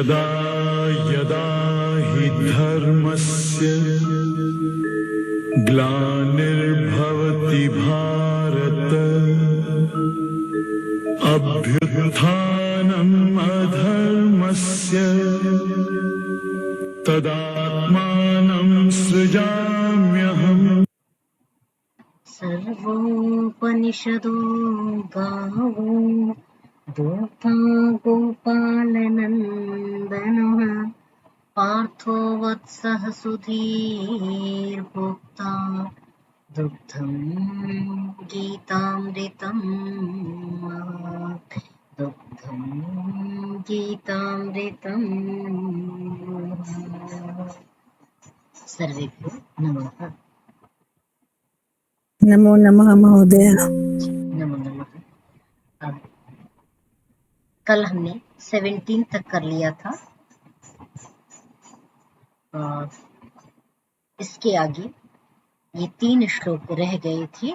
यदा यदा हि धर्मस्य ग्लानिर्भवति भारत अभ्युत्थानम् अधर्मस्य तदात्मानं सृजाम्यहम्। सर्वोपनिषदो गावो दोग्धा गोपालनन्दनः पार्थो वत्सः सुधीर्भोक्ता दुग्धं गीतामृतं दुग्धं गीतामृतं। सर्वेभ्यो नमः। नमो नमः महोदय। नमो नमः। कल हमने 17 तक कर लिया था। इसके आगे ये 3 श्लोक रह गए थे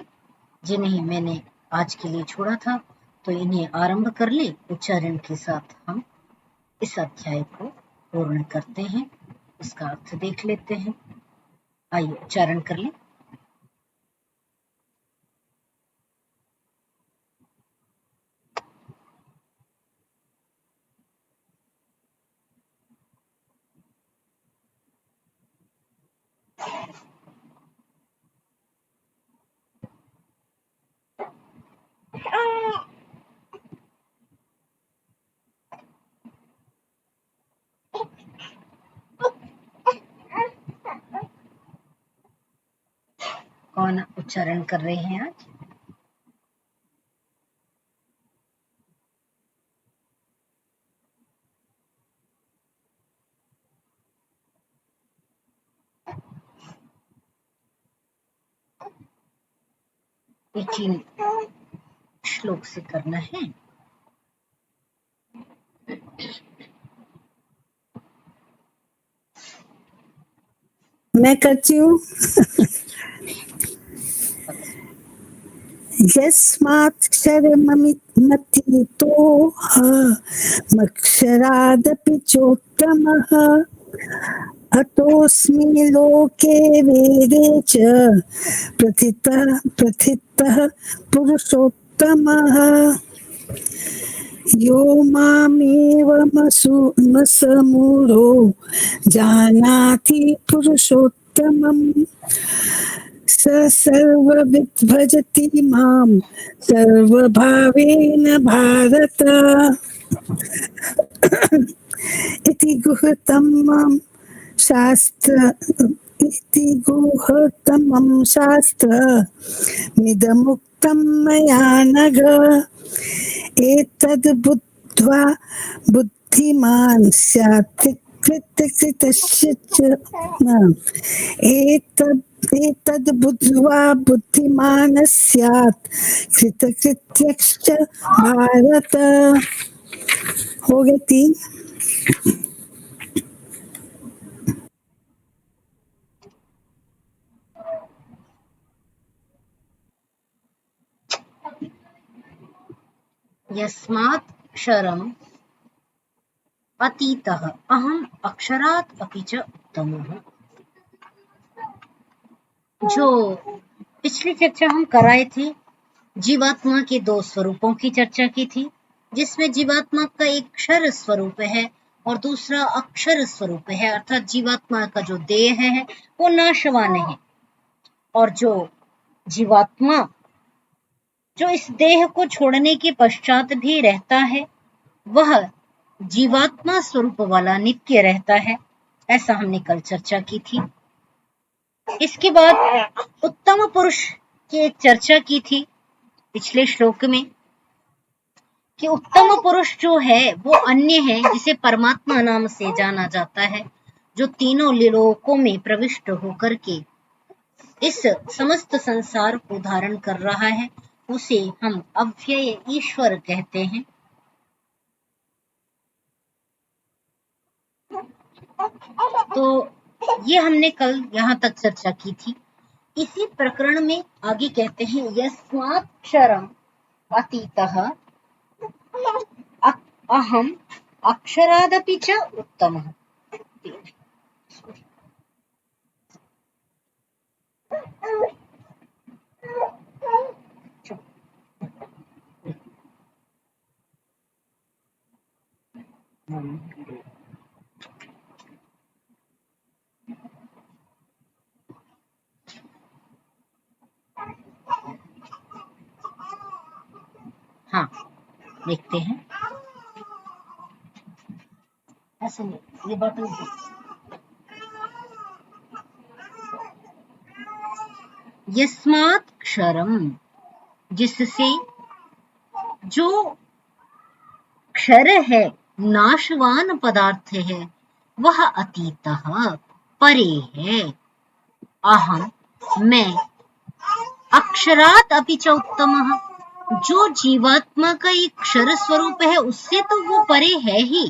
जिन्हें मैंने आज के लिए छोड़ा था, तो इन्हें आरंभ कर ले। उच्चारण के साथ हम इस अध्याय को पूर्ण करते हैं, इसका अर्थ देख लेते हैं। आइए उच्चारण कर लें। कौन उच्चारण कर रहे हैं आज? एक ही श्लोक से करना है। मैं करती हूँ। यस्माक्षरमतीतोह मक्षरादपि चोत्तमः अतोऽस्मि लोके वेदे च प्रथितः पुरुषोत्तमः। यो मामेवमसमूढो जानाति पुरुषोत्तमम् स सर्वविद् भजति मां सर्वभावेन भारत। इति गुह्यतमं शास्त्रमिदमुक्तं मया नघ। एतद् बुद्ध्वा बुद्धिमान् स्यात् कृतकृत्यश्च एतद् बुद्ध्वा बुद्धिमान् स्यात् कृतकृत्यश्च भारत। हो गई 3। यस्मात् क्षरम् अतीतः अहम् अक्षरात् अपि च उत्तमः। जो पिछली चर्चा हम कराए थे, जीवात्मा के 2 स्वरूपों की चर्चा की थी, जिसमें जीवात्मा का एक क्षर स्वरूप है और दूसरा अक्षर स्वरूप है, अर्थात जीवात्मा का जो देह है वो नाशवान है, और जो जीवात्मा जो इस देह को छोड़ने के पश्चात भी रहता है वह जीवात्मा स्वरूप वाला नित्य रहता है। ऐसा हमने कल चर्चा की थी। इसके बाद उत्तम पुरुष की एक चर्चा की थी पिछले श्लोक में कि उत्तम पुरुष जो है वो अन्य है जिसे परमात्मा नाम से जाना जाता है, जो तीनों लोकों में प्रविष्ट होकर के इस समस्त संसार को धारण कर रहा है, उसे हम अव्यय ईश्वर कहते हैं। तो ये हमने कल यहाँ तक चर्चा की थी। इसी प्रकरण में आगे कहते हैं यस्मात् क्षरम् अतीतः अहम् अक्षरादपि च उत्तमः। हाँ, देखते हैं। ऐसे नहीं, ये बटन यस्मात् क्षरम, जिससे, जो क्षर है, नाशवान पदार्थ है, वह अतीतः, परे है। अहम, मैं, अक्षरात अपि च उत्तमः, जो जीवात्मा का एक क्षर स्वरूप है उससे तो वो परे है ही,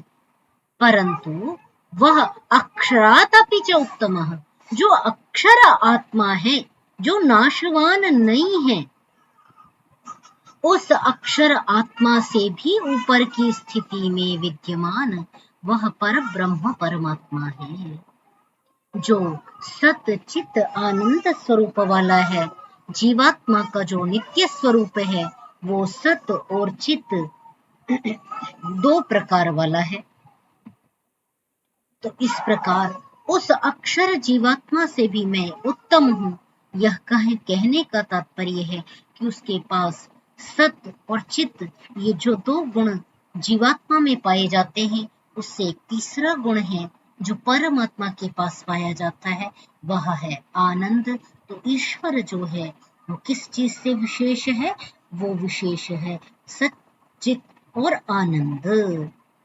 परंतु वह अक्षरात अपि च उत्तमः, जो अक्षर आत्मा है, जो नाशवान नहीं है, उस अक्षर आत्मा से भी ऊपर की स्थिति में विद्यमान वह पर ब्रह्म परमात्मा है, जो सत चित आनंद स्वरूप वाला है। जीवात्मा का जो नित्य स्वरूप है वो सत और चित दो प्रकार वाला है। तो इस प्रकार उस अक्षर जीवात्मा से भी मैं उत्तम हूँ। यह कहने का तात्पर्य है कि उसके पास सत और चित, ये जो दो गुण जीवात्मा में पाए जाते हैं, उससे एक तीसरा गुण है जो परमात्मा के पास पाया जाता है, वह है आनंद। तो ईश्वर जो है वो किस चीज से विशेष है? वो विशेष है सत चित और आनंद।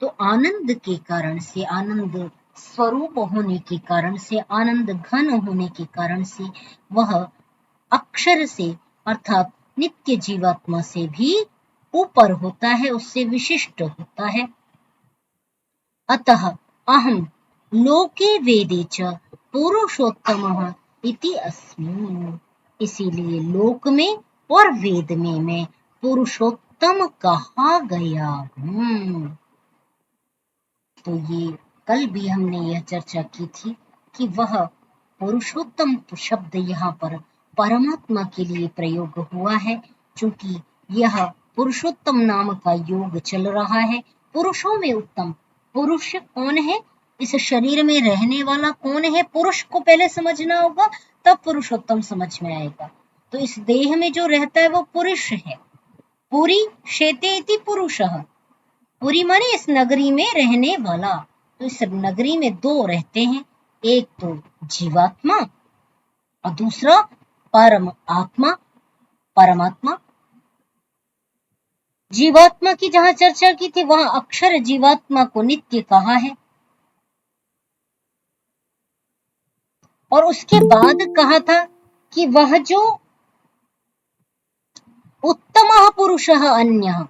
तो आनंद के कारण से, आनंद स्वरूप होने के कारण से, आनंद घन होने के कारण से वह अक्षर से अर्थात नित्य जीवात्मा से भी ऊपर होता है, उससे विशिष्ट होता है। अतः अहम लोके वेदे च पुरुषोत्तमः इति अस्मि, इसीलिए लोक में और वेद में मैं पुरुषोत्तम कहा गया हूँ। तो ये कल भी हमने यह चर्चा की थी कि वह पुरुषोत्तम शब्द यहाँ पर परमात्मा के लिए प्रयोग हुआ है, क्योंकि यह पुरुषोत्तम नाम का योग चल रहा है। पुरुषों में उत्तम पुरुष कौन है? इस शरीर में रहने वाला कौन है? पुरुष को पहले समझना होगा, तब पुरुषोत्तम समझ में आएगा। तो इस देह में जो रहता है वो पुरुष है। पुरी शेते इति पुरुषः, पुरी माने इस नगरी में रहने वाला। तो इस नगरी में दो रहते हैं, एक तो जीवात्मा और दूसरा परम आत्मा, परमात्मा। जीवात्मा की जहां चर्चा की थी वहां अक्षर जीवात्मा को नित्य कहा है, और उसके बाद कहा था कि वह जो उत्तमः पुरुषः अन्यः,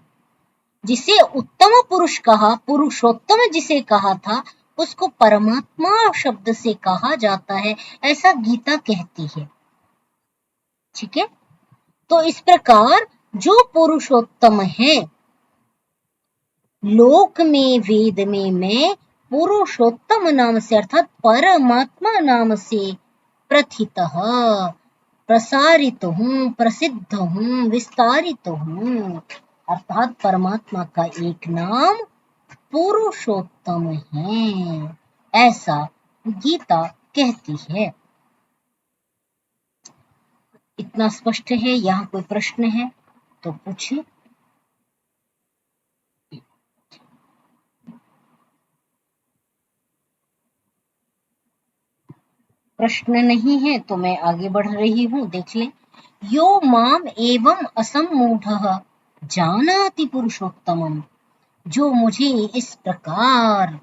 जिसे उत्तम पुरुष कहा, पुरुषोत्तम जिसे कहा था, उसको परमात्मा शब्द से कहा जाता है, ऐसा गीता कहती है। ठीक है, तो इस प्रकार जो पुरुषोत्तम है, लोक में वेद में मैं पुरुषोत्तम नाम से अर्थात परमात्मा नाम से प्रथितः, प्रसारित हूँ, प्रसिद्ध हूँ, विस्तारित हूँ, अर्थात परमात्मा का एक नाम पुरुषोत्तम है, ऐसा गीता कहती है। इतना स्पष्ट है? यहाँ कोई प्रश्न है तो पूछिए। प्रश्न नहीं है तो मैं आगे बढ़ रही हूँ, देख लें। यो माम एवं असम्मूढ़ः जानाति पुरुषोत्तमम्, जो मुझे इस प्रकार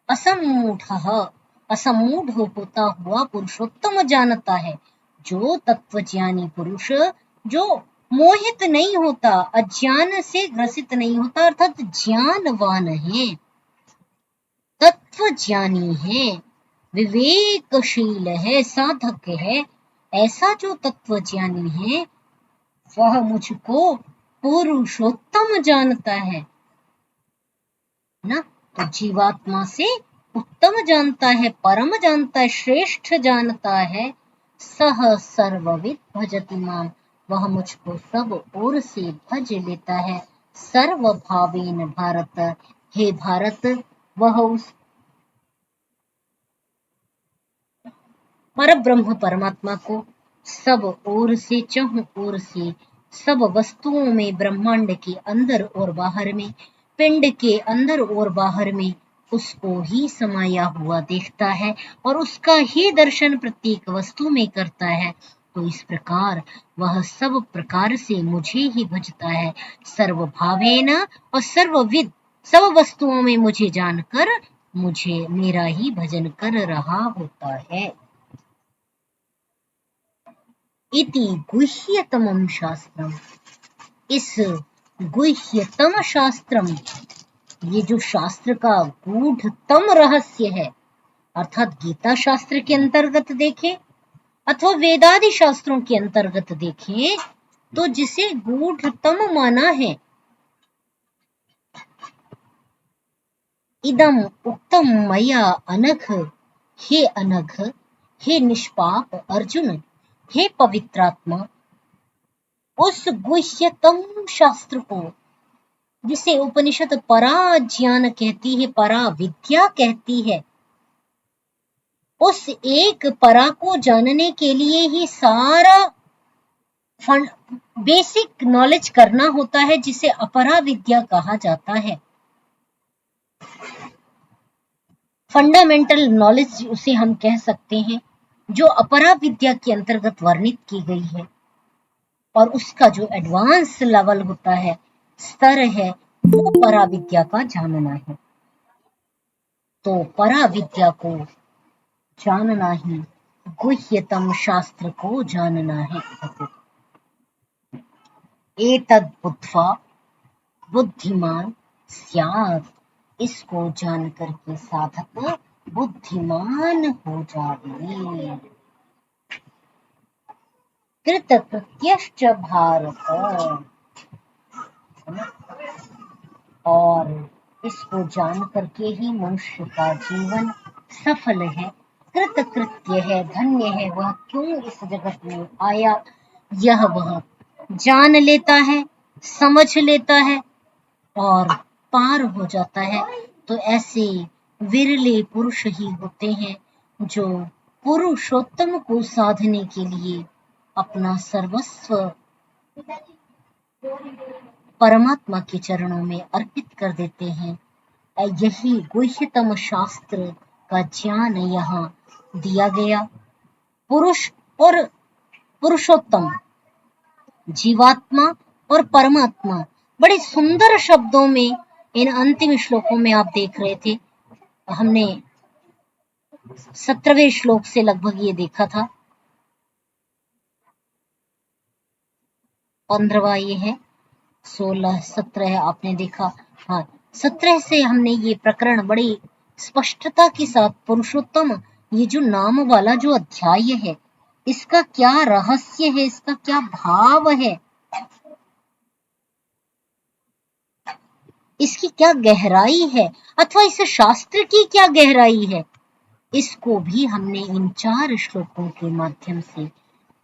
असम्मूढ़ः, असम्मूढ़ होता हुआ पुरुषोत्तम जानता है, जो तत्वज्ञानी पुरुष जो मोहित नहीं होता, अज्ञान से ग्रसित नहीं होता, अर्थात ज्ञानवान है, तत्वज्ञानी है, विवेकशील है, साधक है, ऐसा जो तत्वज्ञानी है वह मुझको पुरुषोत्तम जानता है ना। तो जीवात्मा से उत्तम जानता है, परम जानता है, श्रेष्ठ जानता है। सह सर्वविद भजति माम, वह मुझको सब ओर से भज लेता है। सर्व भावेन भारत, हे भारत, वह उस पर ब्रह्म परमात्मा को सब ओर से, चहुं ओर से, सब वस्तुओं में, ब्रह्मांड के अंदर और बाहर में, पिंड के अंदर और बाहर में उसको ही समाया हुआ देखता है और उसका ही दर्शन प्रत्येक वस्तु में करता है। तो इस प्रकार वह सब प्रकार से मुझे ही भजता है। सर्व भावेन और सर्वविद, सब वस्तुओं में मुझे जानकर मुझे मेरा ही भजन कर रहा होता है। इति गुह्यतमं शास्त्रम, इस गुह्यतम शास्त्रम, ये जो शास्त्र का गूढ़तम रहस्य है, अर्थात गीता शास्त्र के अंतर्गत देखें अथवा वेदादि शास्त्रों के अंतर्गत देखें, तो जिसे गूढ़तम माना है, इदम उक्तम मया अनघ, हे अनघ, हे निष्पाप अर्जुन, हे पवित्रात्मा, उस गुह्यतम शास्त्र को, जिसे उपनिषद परा ज्ञान कहती है, परा विद्या कहती है, उस एक परा को जानने के लिए ही सारा बेसिक नॉलेज करना होता है, जिसे अपरा विद्या कहा जाता है। फंडामेंटल नॉलेज उसे हम कह सकते हैं, जो अपरा विद्या के अंतर्गत वर्णित की गई है। और उसका जो एडवांस लेवल होता है, स्तर है, वो परा विद्या का जानना है। तो परा विद्या को जानना ही गुह्यतम शास्त्र को जानना है। एतद् बुद्ध्वा बुद्धिमान स्यात्, इसको जानकर के साधक बुद्धिमान हो जावे। कृतकृत्यश्च भारत, और इसको जान करके ही मनुष्य का जीवन सफल है, कृतकृत्य है, धन्य है। वह क्यों इस जगत में आया, यह वह जान लेता है, समझ लेता है और पार हो जाता है। तो ऐसे विरले पुरुष ही होते हैं जो पुरुषोत्तम को साधने के लिए अपना सर्वस्व परमात्मा के चरणों में अर्पित कर देते हैं। यही गुह्यतम शास्त्र का ज्ञान यहाँ दिया गया। पुरुष और पुरुषोत्तम, जीवात्मा और परमात्मा, बड़े सुंदर शब्दों में इन अंतिम श्लोकों में आप देख रहे थे। हमने 17वें श्लोक से लगभग ये देखा था, 15वां ये है, 16 17 आपने देखा। हाँ, 17 से हमने ये प्रकरण बड़ी स्पष्टता के साथ, पुरुषोत्तम, ये जो नाम वाला जो अध्याय है, इसका क्या रहस्य है, इसका क्या भाव है, इसकी क्या गहराई है, अथवा इस शास्त्र की क्या गहराई है, इसको भी हमने इन 4 श्लोकों के माध्यम से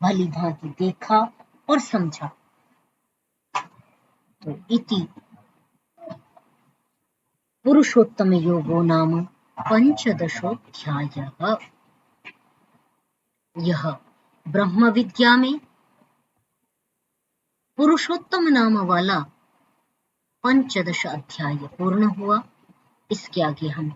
भली भांति देखा और समझा। तो इति पुरुषोत्तम योगो नाम पंचदशोऽध्यायः, यह ब्रह्म विद्या में पुरुषोत्तम नाम वाला 15 अध्याय पूर्ण हुआ। इसके आगे हम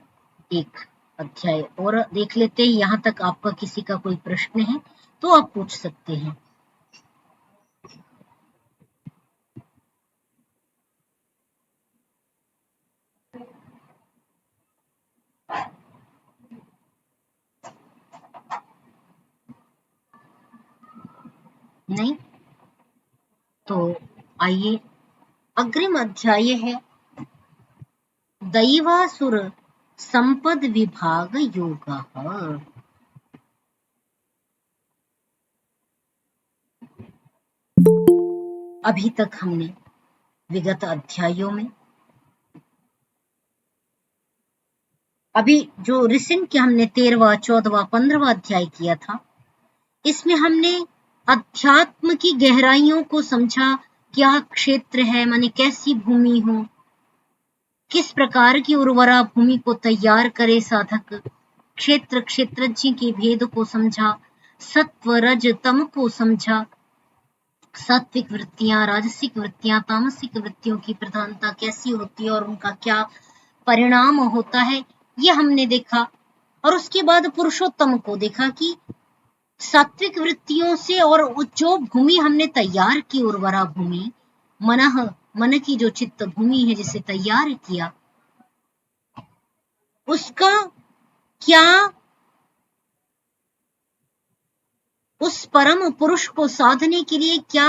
एक अध्याय और देख लेते हैं। यहाँ तक आपका किसी का कोई प्रश्न है तो आप पूछ सकते हैं। नहीं तो आइए, अग्रिम अध्याय है दैवासुर संपद विभाग योगः। अभी तक हमने विगत अध्यायों में अभी जो रिसेंट के हमने 13वां, 14वां, 15वां अध्याय किया था, इसमें हमने अध्यात्म की गहराइयों को समझा। क्या क्षेत्र है, माने कैसी भूमि हो, किस प्रकार की उर्वरा भूमि को तैयार करे साधक, क्षेत्र क्षेत्रज्ञ के भेद को समझा, सत्व रज तम को समझा, सात्विक वृत्तियां, राजसिक वृत्तियां, तामसिक वृत्तियों की प्रधानता कैसी होती है और उनका क्या परिणाम होता है, ये हमने देखा। और उसके बाद पुरुषोत्तम को देखा कि सात्विक वृत्तियों से और जो भूमि हमने तैयार की, उर्वरा भूमि, मन की जो चित्त भूमि है जिसे तैयार किया, उसका क्या उस परम पुरुष को साधने के लिए क्या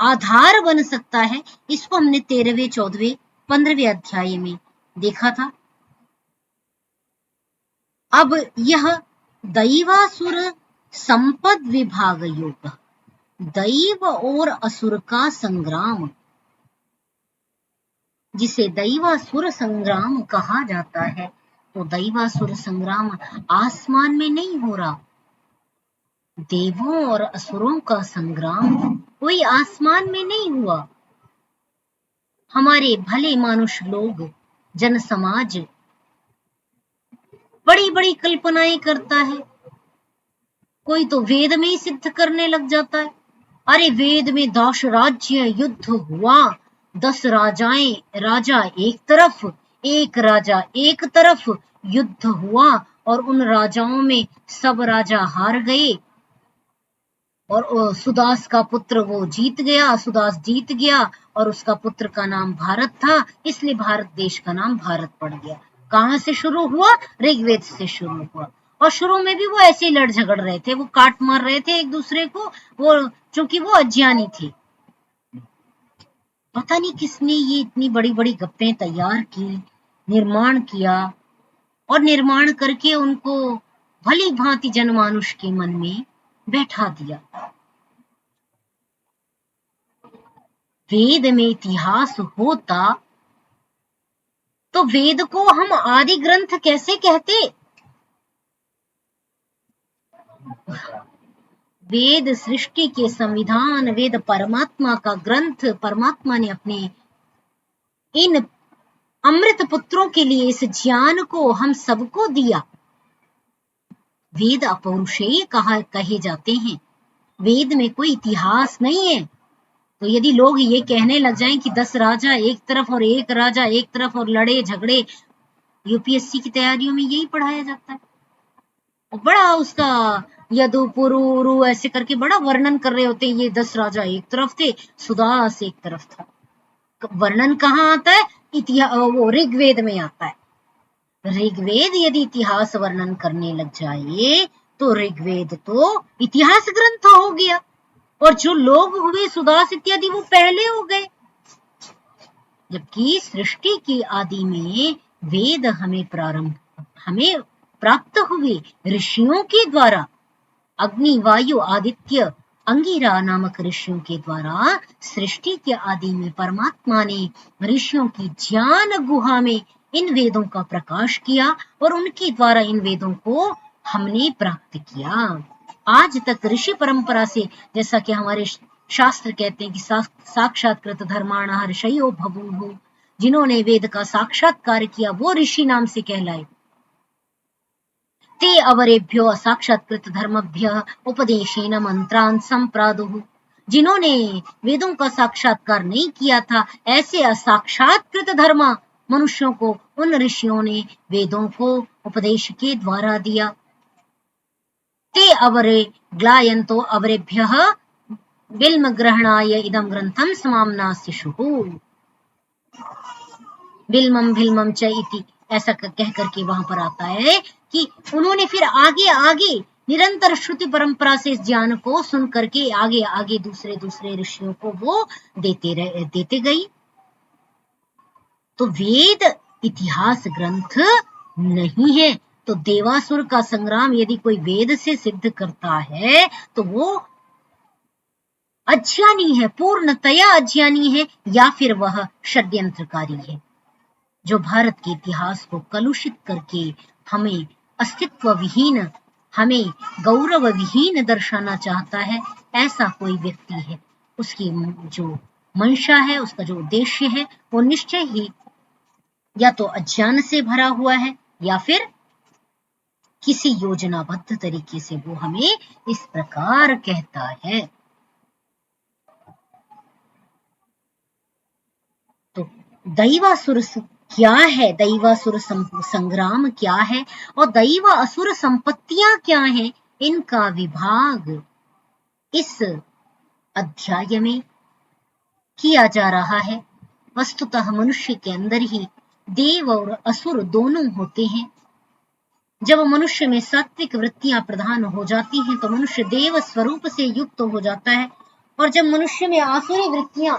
आधार बन सकता है, इसको हमने 13वें, 14वें, 15वें अध्याय में देखा था। अब यह दैवासुर संपद विभाग योग, दैव और असुर का संग्राम, जिसे दैवासुर संग्राम कहा जाता है, तो दैवासुर संग्राम आसमान में नहीं हो रहा। देवों और असुरों का संग्राम कोई आसमान में नहीं हुआ। हमारे भले मानुष लोग, जन समाज बड़ी बड़ी कल्पनाएं करता है। कोई तो वेद में ही सिद्ध करने लग जाता है, अरे वेद में 10 राज्य युद्ध हुआ, 10 राजाएं, राजा एक तरफ, एक राजा एक तरफ युद्ध हुआ और उन राजाओं में सब राजा हार गए और सुदास का पुत्र वो जीत गया, सुदास जीत गया और उसका पुत्र का नाम भारत था, इसलिए भारत देश का नाम भारत पड़ गया। कहां से शुरू हुआ? ऋग्वेद से शुरू हुआ। और शुरू में भी वो ऐसे ही लड़ झगड़ रहे थे, वो काट मार रहे थे एक दूसरे को, वो चूंकि वो अज्ञानी थे। पता नहीं किसने ये इतनी बड़ी बड़ी गप्पें तैयार की, निर्माण किया और निर्माण करके उनको भली भांति जनमानुष के मन में बैठा दिया। वेद में इतिहास होता तो वेद को हम आदि ग्रंथ कैसे कहते? वेद सृष्टि के संविधान, वेद परमात्मा का ग्रंथ, परमात्मा ने अपने इन अमृत पुत्रों के लिए इस ज्ञान को हम सबको दिया। वेद अपौरुषेय कहे जाते हैं। वेद में कोई इतिहास नहीं है। तो यदि लोग ये कहने लग जाएं कि 10 राजा एक तरफ और एक राजा एक तरफ और लड़े झगड़े, यूपीएससी की तैयारियों में यही पढ़ाया जाता है। और बड़ा उसका यदु पुरु ऐसे करके बड़ा वर्णन कर रहे होते हैं, ये 10 राजा एक तरफ थे, सुदास एक तरफ था। वर्णन कहाँ आता है? वो ऋग्वेद में आता है। ऋग्वेद यदि इतिहास वर्णन करने लग जाए तो ऋग्वेद तो इतिहास ग्रंथ हो गया और जो लोग हुए सुदास इत्यादि वो पहले हो गए। जबकि सृष्टि की आदि में वेद हमें प्राप्त हुए ऋषियों के द्वारा, अग्नि, वायु, आदित्य, अंगिरा नामक ऋषियों के द्वारा सृष्टि के आदि में परमात्मा ने ऋषियों की ज्ञान गुहा में इन वेदों का प्रकाश किया और उनके द्वारा इन वेदों को हमने प्राप्त किया। आज तक ऋषि परंपरा से, जैसा कि हमारे शास्त्र कहते हैं कि साक्षात्कृत धर्माणः ऋषयो बभूवुः, जिन्होंने वेद का साक्षात्कार किया वो ऋषि नाम से कहलाए। ते अवरेभ्यो असाक्षात्कृत धर्मभ्यः उपदेशेन मंत्रान् संप्रादुः, जिन्होंने वेदों का साक्षात्कार नहीं किया था ऐसे असाक्षात्कृत धर्म मनुष्यों को उन ऋषियों ने वेदों को उपदेश के द्वारा दिया। ते अवरे ग्लायन्तो अवरेभ्यः बिल्म ग्रहणाय इदं ग्रंथं समाम्नास्युः। बिल्मम भिल्मम च इति ऐसा कह करके वहां पर आता है कि उन्होंने फिर आगे आगे निरंतर श्रुति परंपरा से इस ज्ञान को सुन करके आगे आगे दूसरे ऋषियों को वो देते गई। तो वेद इतिहास ग्रंथ नहीं है। तो देवासुर का संग्राम यदि कोई वेद से सिद्ध करता है तो वो अज्ञानी है, पूर्णतया अज्ञानी है, या फिर वह षड्यंत्रकारी है। जो भारत के इतिहास को कलुषित करके हमें अस्तित्व विहीन, हमें गौरव विहीन दर्शाना चाहता है, ऐसा कोई व्यक्ति है, उसकी जो मंशा है, उसका जो उद्देश्य है, वो निश्चय ही या तो अज्ञान से भरा हुआ है या फिर किसी योजनाबद्ध तरीके से वो हमें इस प्रकार कहता है। तो दैवासुर क्या है, दैवासुर संग्राम क्या है और दैव असुर संपत्तियां क्या हैं, इनका विभाग इस अध्याय में किया जा रहा है। वस्तुतः मनुष्य के अंदर ही देव और असुर दोनों होते हैं। जब मनुष्य में सात्विक वृत्तियां प्रधान हो जाती हैं तो मनुष्य देव स्वरूप से युक्त हो जाता है, और जब मनुष्य में आसुरी वृत्तियां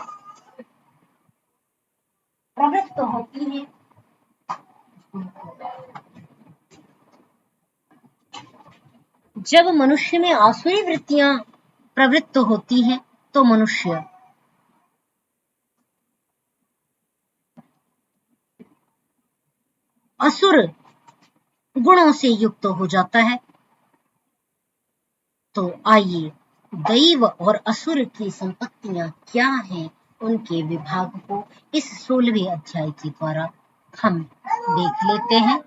प्रवृत्त होती हैं जब मनुष्य में आसुरी वृत्तियां प्रवृत्त होती हैं तो मनुष्य असुर गुणों से युक्त हो जाता है। तो आइए दैव और असुर की संपत्तियां क्या हैं, उनके विभाग को इस 16वें अध्याय के द्वारा हम देख लेते हैं।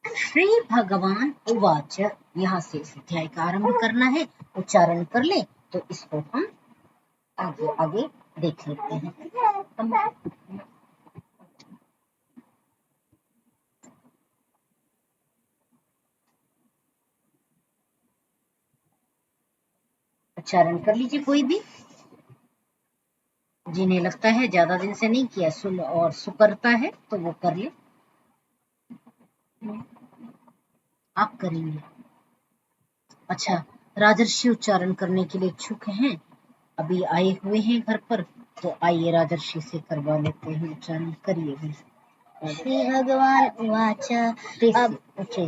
श्री भगवान उवाच, यहाँ से इस अध्याय का आरंभ करना है, उच्चारण कर ले तो इसको हम आगे आगे देख लेते हैं। उच्चारण कर लीजिए, कोई भी जिन्हें लगता है ज्यादा दिन से नहीं किया सुल और सुकरता है तो वो कर ले। आप करेंगे? अच्छा, राजर्षि उच्चारण करने के लिए इच्छुक हैं, अभी आए हुए हैं घर पर, तो आइए राजर्षि से करवा लेते हैं उच्चारण। करिए भी। श्री भगवान उवाच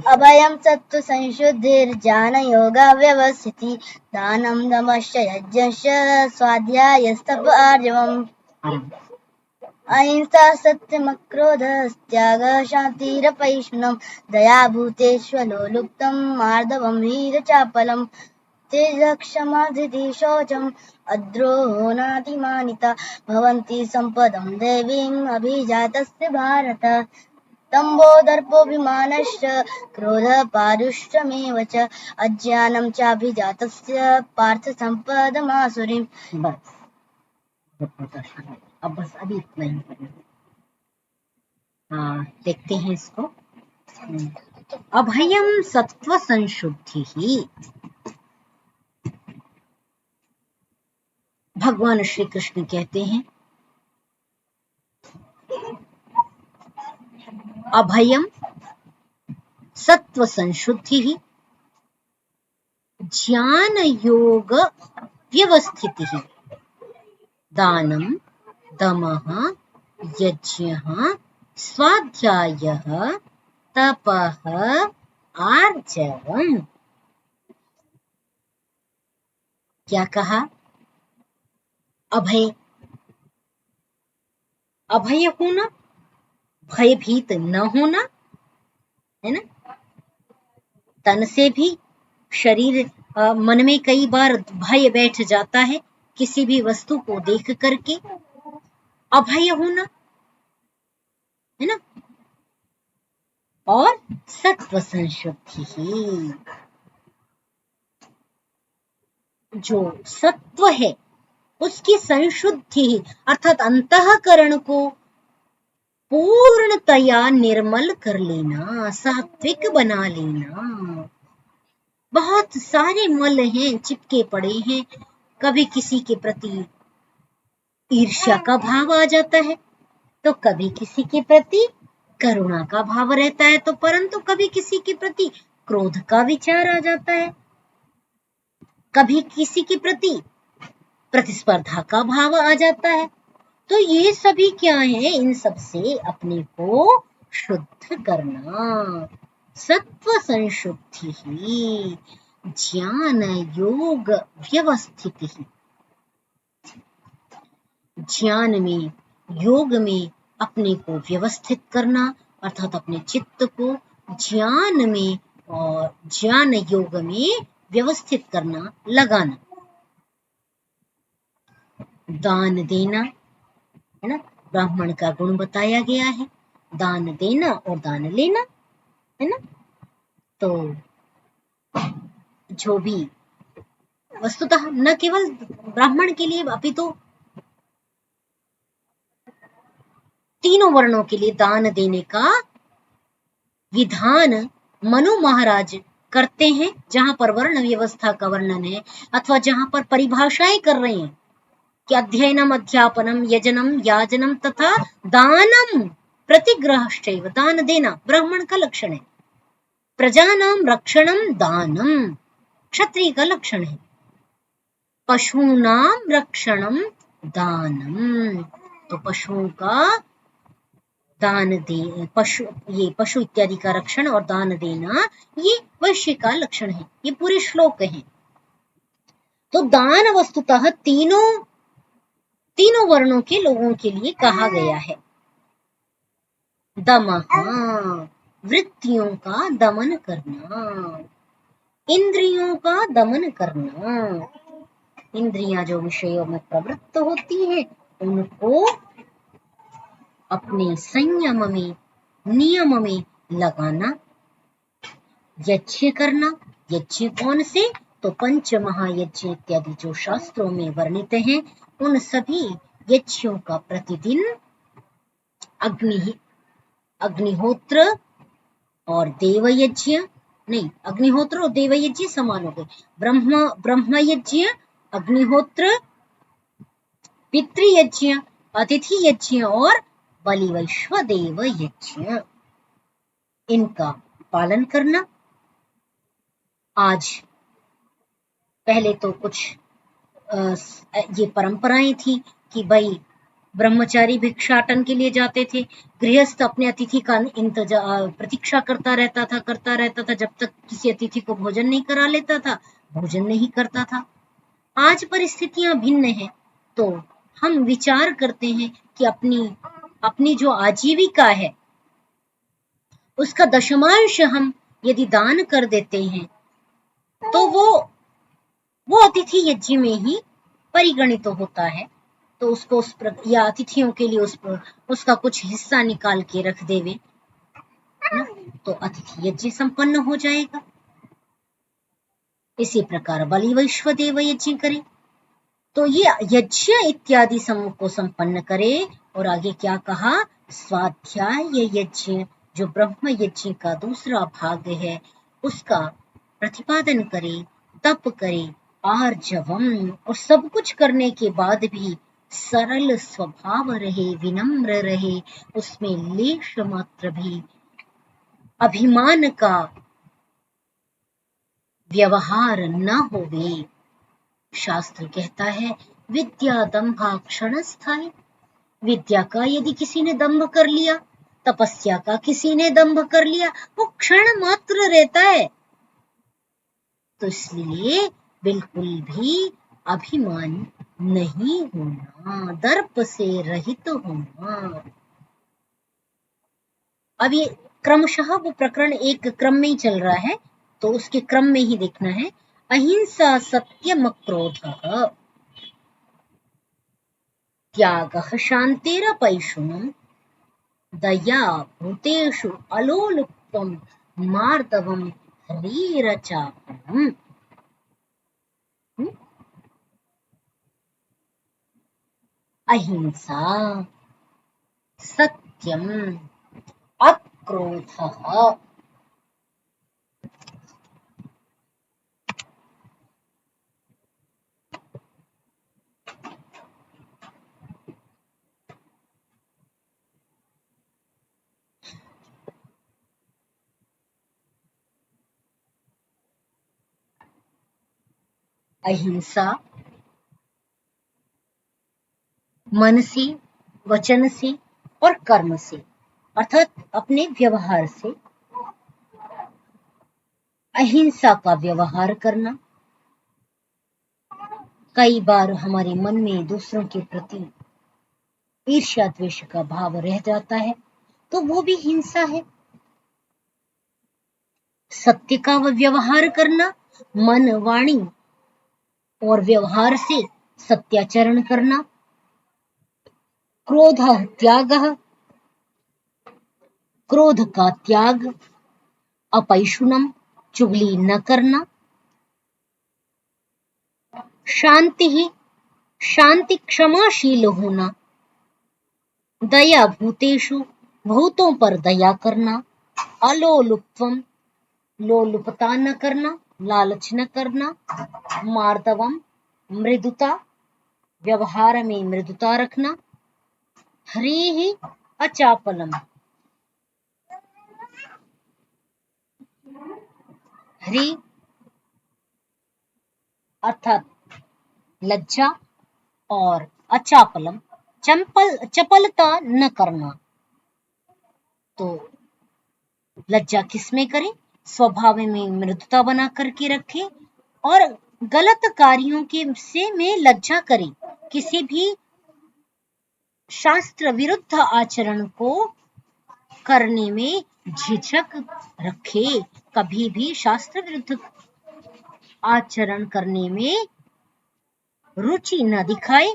अभयं सत्त्व संशुद्धिर्ज्ञान योग व्यवस्थिति दानं दमश्च यज्ञश्च स्वाध्यायस्तप आर्जवम् अहिंसा सत्यमक्रोधस्त्याग शान्तिरपैशुनं दया भूतेष्वलो लुप्तं मार्दवं वीरचापलम् तेजक्षमा धृतिः शौचम् अद्रोहो नातिमानिता भवन्ति सम्पदं देवीम् अभिजातस्य भारत दम्भो दर्पोऽभिमानश्च क्रोधः पारुष्यमेव च अज्ञानं चाभिजातस्य पार्थ सम्पदमासुरीम्। बस अब बस अभी इतना ही करेंगे। हाँ, देखते हैं इसको। अभयम सत्व संशुद्धि ही, भगवान श्री कृष्ण कहते हैं अभयम सत्व संशुद्धि ही ज्ञान योग व्यवस्थिति ही दानम दमः यज्ञः स्वाध्यायः तपः आर्जवम्। क्या कहा? अभय, अभय होना, भयभीत न होना, है ना। तन से भी शरीर मन में कई बार भय बैठ जाता है किसी भी वस्तु को देख करके, अभय होना, है ना। और सत्व संशुद्धि ही, जो सत्व है उसकी संशुद्धि अर्थात अंतःकरण को पूर्णतया निर्मल कर लेना, सात्विक बना लेना। बहुत सारे मल हैं, चिपके पड़े हैं, कभी किसी के प्रति ईर्ष्या का भाव आ जाता है तो कभी किसी के प्रति करुणा का भाव रहता है, तो परंतु कभी किसी के प्रति क्रोध का विचार आ जाता है, कभी किसी के प्रति प्रतिस्पर्धा का भाव आ जाता है। तो ये सभी क्या है? इन सब से अपने को शुद्ध करना। सत्व संशुद्धि ही ज्ञान योग व्यवस्थिति ही। ज्ञान में, योग में अपने को व्यवस्थित करना, अर्थात अपने चित्त को ज्ञान में और ज्ञान योग में व्यवस्थित करना, लगाना। दान देना, है ना, ब्राह्मण का गुण बताया गया है, दान देना और दान लेना, है ना। तो जो भी वस्तुतः न केवल ब्राह्मण के लिए अपितु तीनों वर्णों के लिए दान देने का विधान मनु महाराज करते हैं। जहां पर वर्ण व्यवस्था का वर्णन है अथवा जहां पर परिभाषाएं कर रहे हैं कि अध्ययनम, अध्यापनम, यजनम, याजनम तथा दानम प्रतिग्रहश्चैव, दान देना ब्राह्मण का लक्षण है। प्रजानाम रक्षणम दानम क्षत्रिय का लक्षण है। पशूनाम रक्षणम दानम, तो पशुओं का दान दे, पशु इत्यादि का रक्षण और दान देना ये वैश्य का लक्षण है। ये पूरे श्लोक हैं। तो दान वस्तुतः तीनों वर्णों के लोगों के लिए कहा गया है। दमः, वृत्तियों का दमन करना, इंद्रियों का दमन करना। इंद्रियां जो विषयों में प्रवृत्त होती हैं उनको अपने संयम में, नियम में लगाना। यज्ञ करना, यज्ञ कौन से, तो पंच महायज्ञ इत्यादि जो शास्त्रों में वर्णित हैं उन सभी यज्ञों का प्रतिदिन अग्निहोत्र और देवयज्ञ, नहीं, अग्निहोत्र और देवयज्ञ समान हो गए। ब्रह्म यज्ञ, अग्निहोत्र, पितृयज्ञ, अतिथि यज्ञ और बलिवैश्वदेव यज्ञ, इनका पालन करना। आज पहले तो कुछ ये परंपराएं थी कि भाई ब्रह्मचारी भिक्षाटन के लिए जाते थे, गृहस्थ अपने अतिथि का प्रतीक्षा करता रहता था जब तक किसी अतिथि को भोजन नहीं करा लेता था, भोजन नहीं करता था। आज परिस्थितियां भिन्न हैं, तो हम विचार करते हैं कि अपनी जो आजीविका है उसका दशमांश हम यदि दान कर देते हैं तो वो अतिथि यज्ञ में ही परिगणित होता है। तो उसको या अतिथियों के लिए उसका कुछ हिस्सा निकाल के रख देवे ना, तो अतिथि यज्ञ संपन्न हो जाएगा। इसी प्रकार बलि वैश्वदेव यज्ञ करे, तो ये यज्ञ इत्यादि को संपन्न करे। और आगे क्या कहा, स्वाध्याय यज्ञ जो ब्रह्म यज्ञ का दूसरा भाग है उसका प्रतिपादन करे, तप करे, आर्जवम, और सब कुछ करने के बाद भी सरल स्वभाव रहे, विनम्र रहे, उसमें लेश मात्र भी अभिमान का व्यवहार न होवे। शास्त्र कहता है विद्या दंभा क्षणस्थायी, विद्या का यदि किसी ने दंभ कर लिया, तपस्या का किसी ने दंभ कर लिया, वो क्षण मात्र रहता है। तो इसलिए बिल्कुल भी अभिमान नहीं होना, दर्प से रहित होना। अब ये क्रमशः वो प्रकरण एक क्रम में ही चल रहा है, तो उसके क्रम में ही देखना है। अहिंसा सत्यम क्रोधः त्यागः शान्तिरपैशुनम् दया भूतेषु अलोलुप्तम् मार्दवम् ह्रीरचापनम्। अहिंसा, सत्यम, अक्रोधः, अहिंसा मन से, वचन से और कर्म से, अर्थात अपने व्यवहार से अहिंसा का व्यवहार करना। कई बार हमारे मन में दूसरों के प्रति ईर्ष्या द्वेष का भाव रह जाता है तो वो भी हिंसा है। सत्य का व्यवहार करना, मन, वाणी और व्यवहार से सत्याचरण करना। क्रोध त्याग, क्रोध का त्याग। अपैशुनम, चुगली न करना। शांति ही, शांति क्षमाशील होना। दया भूतेषु, भूतों पर दया करना। अलोलुप्त्वम, लोलुपता न करना, लालच न करना। मार्दवम, मृदुता, व्यवहार में मृदुता रखना। ह्रीः अचापलम, ह्री अर्थात लज्जा और अचापलम चपलता न करना। तो लज्जा किसमें करें? स्वभाव में मृदुता बना करके रखें और गलत कार्यों के से में लज्जा करें। किसी भी शास्त्र विरुद्ध आचरण को करने में झिझक रखे। कभी भी शास्त्र विरुद्ध आचरण करने में रुचि न दिखाए,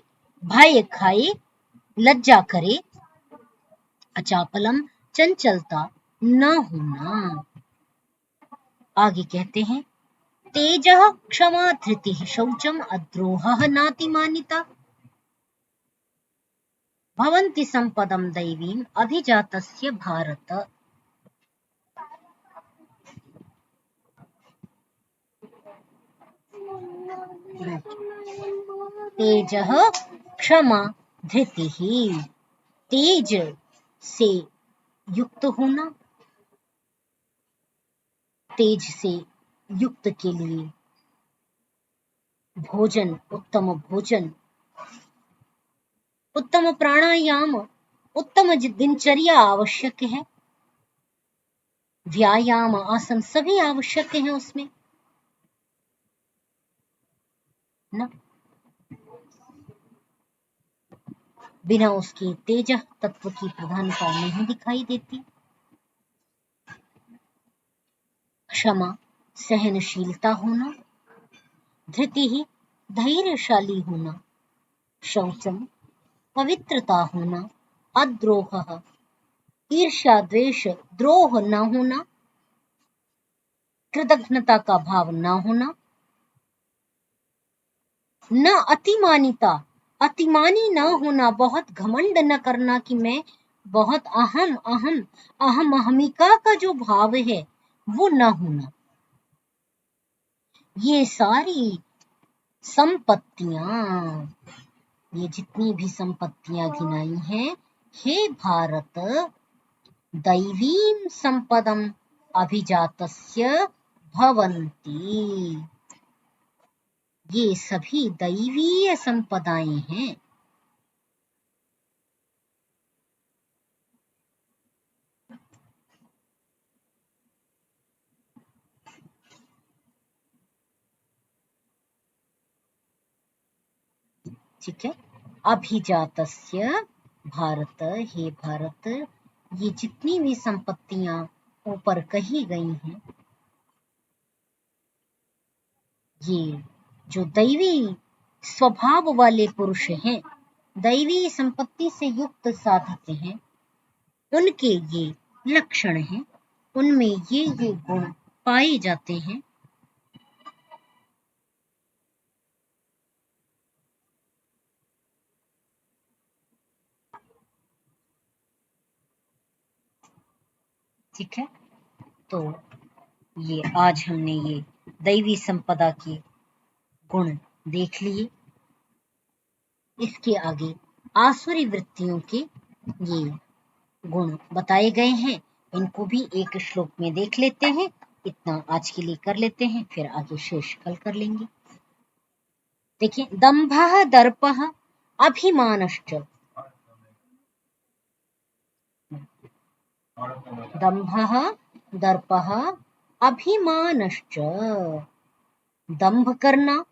भय खाए, लज्जा करे। अचापलम, चंचलता न होना। आगे कहते हैं तेजः क्षमा धृतिः शौचम अद्रोहः नातिमानिता भवन्ति संपदं दैवीम् अभिजातस्य भारत। तेजः क्षमा धृतिः, तेज से युक्त होना। तेज से युक्त के लिए भोजन, उत्तम भोजन, उत्तम प्राणायाम, उत्तम दिनचर्या आवश्यक है। व्यायाम, आसन सभी आवश्यक है उसमें ना। बिना उसके तेज तत्व की प्रधानता नहीं दिखाई देती। क्षमा, सहनशीलता होना। धृति ही, धैर्यशाली होना। शौचम, पवित्रता होना। अद्रोह, ईर्ष्या द्वेष द्रोह न होना। कृतज्ञता का भाव न होना। न अतिमानिता, अतिमानी न होना, बहुत घमंड न करना कि मैं बहुत अहमिका का जो भाव है वो न होना। ये सारी संपत्तियां, ये जितनी भी संपत्तियां गिनाई हैं, हे भारत, दैवीं संपदम अभिजातस्य भवन्ति, ये सभी दैवीय संपदाएं हैं। ठीक है, अभिजातस्य भारत, हे भारत, ये जितनी भी संपत्तियां ऊपर कही गई हैं, ये जो दैवी स्वभाव वाले पुरुष हैं, दैवी संपत्ति से युक्त साधक हैं, उनके ये लक्षण हैं, उनमें ये गुण पाए जाते हैं। ठीक है, तो ये आज हमने ये दैवी संपदा के गुण देख लिए। इसके आगे आसुरी वृत्तियों के ये गुण बताए गए हैं, इनको भी एक श्लोक में देख लेते हैं। इतना आज के लिए कर लेते हैं, फिर आगे शेष कल कर लेंगे। देखिए, दंभः दर्पः अभिमानश्च, दंभः दर्पः अभिमानश्च, दंभ करना,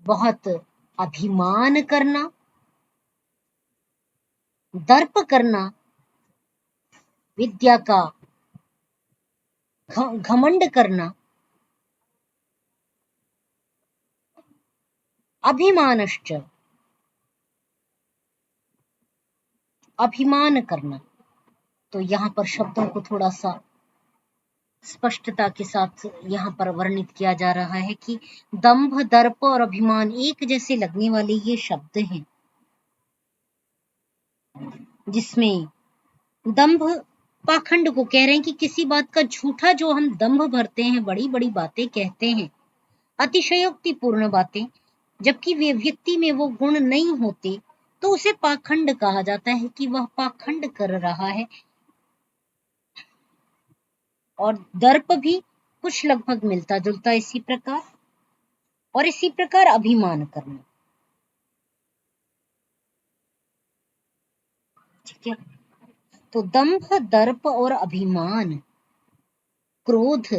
बहुत अभिमान करना, दर्प करना, विद्या का घमंड करना, अभिमानश्च, अभिमान करना। तो यहाँ पर शब्दों को थोड़ा सा स्पष्टता के साथ यहाँ पर वर्णित किया जा रहा है कि दंभ, दर्प और अभिमान एक जैसे लगने वाले ये शब्द हैं, जिसमें दंभ पाखंड को कह रहे हैं कि किसी बात का झूठा जो हम दंभ भरते हैं, बड़ी बड़ी बातें कहते हैं, अतिशयोक्तिपूर्ण बातें, जबकि वे व्यक्ति में वो गुण नहीं होते, तो उसे पाखंड कहा जाता है कि वह पाखंड कर रहा है। और दर्प भी कुछ लगभग मिलता जुलता इसी प्रकार, और इसी प्रकार अभिमान करना। ठीक है, तो दंभ, दर्प और अभिमान, क्रोध,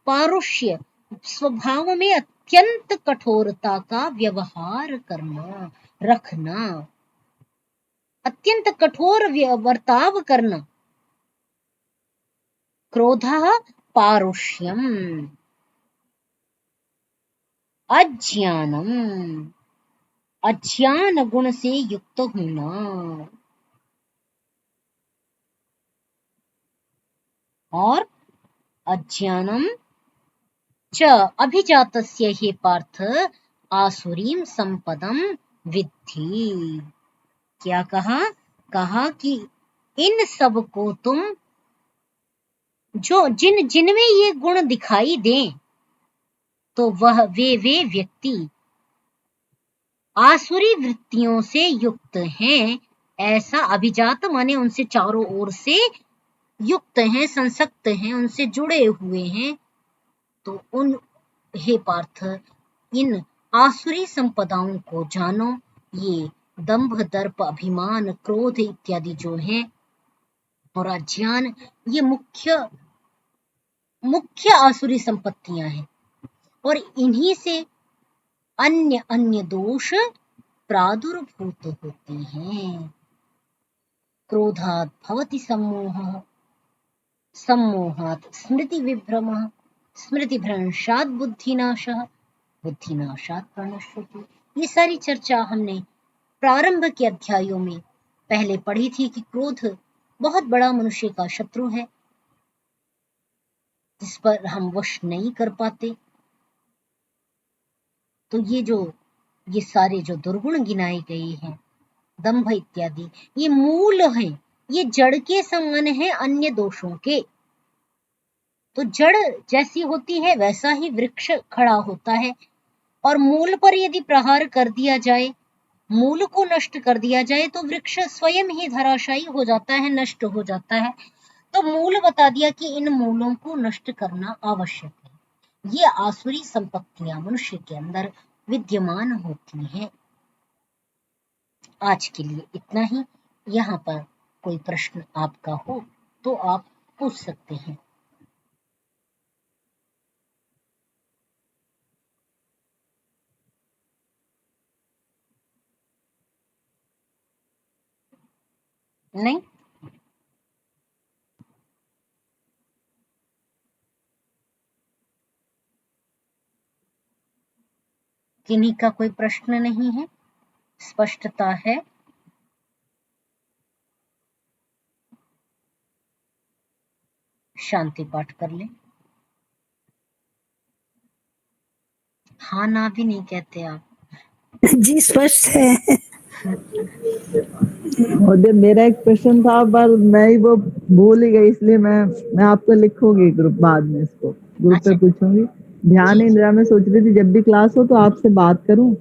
पारुष्य, स्वभाव में अत्यंत कठोरता का व्यवहार करना, रखना, अत्यंत कठोर वर्ताव करना। क्रोधः पारुष्यम, अज्ञानम, अज्ञान गुण से युक्त होना, और अज्ञानम च अभिजातस्य हे पार्थ आसुरीम संपदम विद्धि। क्या कहा? कहा कि इन सब को तुम जो जिनमें ये गुण दिखाई दें, तो वह वे व्यक्ति आसुरी वृत्तियों से युक्त हैं। ऐसा अभिजात माने उनसे चारों ओर से युक्त हैं, संसक्त हैं, उनसे जुड़े हुए हैं। तो उन हे पार्थ, इन आसुरी संपदाओं को जानो। ये दंभ, दर्प, अभिमान, क्रोध इत्यादि जो हैं, और अज्ञान, ये मुख्य आसुरी संपत्तियां हैं, और इन्हीं से अन्य अन्य दोष प्रादुर्भूत होते हैं। क्रोधात् भवति सम्मोहः, सम्मोहात् स्मृति विभ्रमः, स्मृतिभ्रंशात् बुद्धिनाशः, बुद्धिनाशात् प्रणश्यति। ये सारी चर्चा हमने प्रारंभ के अध्यायों में पहले पढ़ी थी कि क्रोध बहुत बड़ा मनुष्य का शत्रु है, जिस पर हम वश नहीं कर पाते। तो ये सारे जो दुर्गुण गिनाए गए हैं, दंभ इत्यादि, ये मूल हैं, ये जड़ के समान है अन्य दोषों के। तो जड़ जैसी होती है वैसा ही वृक्ष खड़ा होता है, और मूल पर यदि प्रहार कर दिया जाए, मूल को नष्ट कर दिया जाए, तो वृक्ष स्वयं ही धराशायी हो जाता है, नष्ट हो जाता है। तो मूल बता दिया कि इन मूलों को नष्ट करना आवश्यक है। ये आसुरी संपत्तियां मनुष्य के अंदर विद्यमान होती हैं। आज के लिए इतना ही। यहाँ पर कोई प्रश्न आपका हो तो आप पूछ सकते हैं। नहीं? किन्हीं का कोई प्रश्न नहीं है? स्पष्टता है? शांति पाठ कर ले। हाँ ना भी नहीं कहते आप। जी स्पष्ट है। और मेरा एक प्रश्न था, पर मैं ही वो भूल ही गई, इसलिए मैं आपको लिखूंगी ग्रुप बाद में, इसको ग्रुप पे पूछूंगी। ध्यान इंद्रा में सोच रही थी जब भी क्लास हो तो आपसे बात करूं,